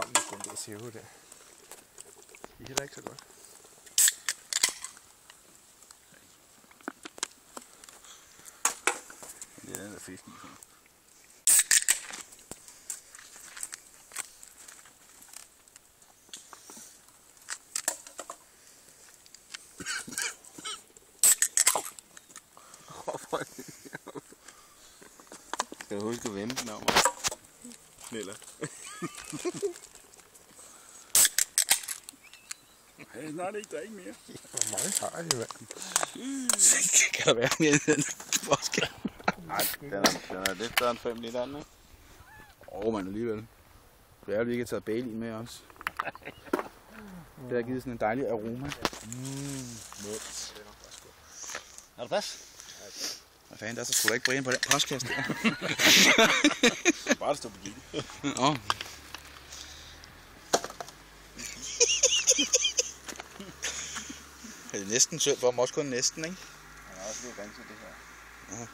kom den der sæve der. De er heller ikke så godt. Det er den der fisken. Skal du huske at vende den om? Kneller. Ja, snart ikke, der er ikke mere. Hvor mange har I, mand? Kan der være mere end den forskel? Nej, den er lidt større end 5 liter, ikke? Men alligevel. Det er jo, vi ikke har taget bailin med også. Det har givet sådan en dejlig aroma. Er der plads? Hvad fanden, der så skulle da ikke brænde på den postkasse der. Bare det står på bilen. Nå. Det er næsten synd for ham, også kun næsten, ikke? Han er også lidt vant til det her.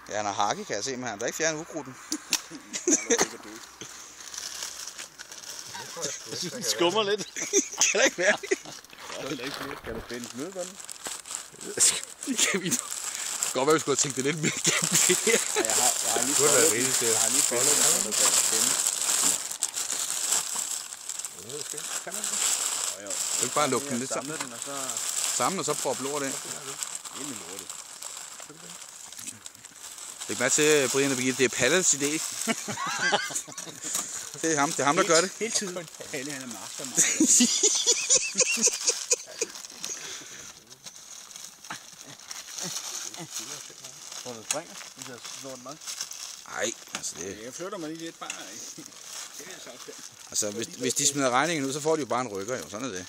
Ja, han har hakke, kan jeg se, men han har ikke fjernet ukrudten. Den skummer lidt. Kan det ikke være? Kan du finde smid på den? Det kan vi nok. Det kan godt være, vi skulle have tænkt det lidt mere gennem det her. Ja, jeg har lige foldet den. Jeg har lige foldet den, så du kan finde. Kan man det? Du kan ikke bare lukke den lidt sammen. Den, og så Sammen og så proppe lort ind. ind i lortet. Læg mærke til, Brian og Birgitte, det er Palles idé. Det er ham, der gør det. Hele tiden. Palle, han er mastermind. Tror du, det springer, hvis jeg slår den nok? Nej, altså det... Jeg flytter mig lige lidt bare. Det er så fedt. Altså, hvis de smider regningen ud, så får de jo bare en rykker, jo. Sådan er det.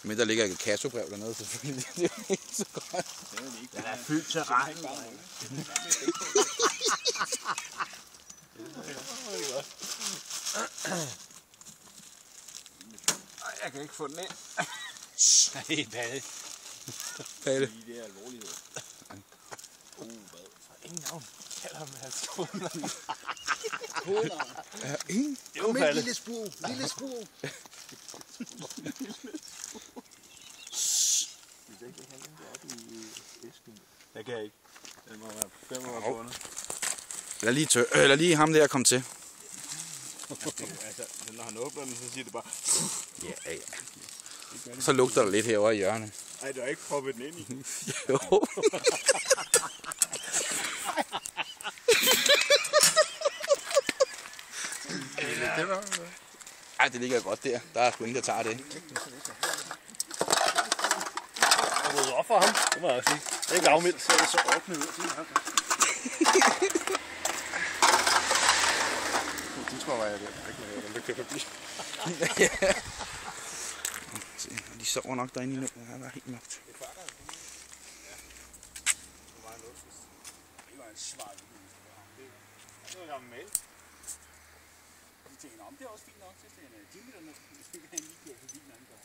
Men der ligger et kassobrev dernede, selvfølgelig. Det er jo ikke så godt. Den er fyldt til regn. Jeg kan ikke få den ind. Nej, Palle. Palle. Det er alvorligt. Hvad? Ingen navn. Kalder ham hans koner. Ja, ingen. Jo, Palle. Lille spur. Lille spur. Jeg kan ikke. Den må være 5 år bundet. Lad lige ham der komme til. Altså, når han åbner den, så siger det bare... Ja. Så lugter der lidt herovre i hjørnet. Ej, du har ikke proppet den ind i. Jo. Ej, det ligger godt der. Der er sgu ingen, der tager det. Jeg rydder op for ham. Det må jeg sige. Det er ikke afmeldt, så er det så ordnet ud. De tror jeg, det er ikke noget, der kan forbi. De sover nok derinde nu. Det er helt mørkt. Det var en svart. Det var gammel. De tænker, om det er også fint nok til, at det er en 10 meter, når vi skal have en lige kørt forbi en anden gang.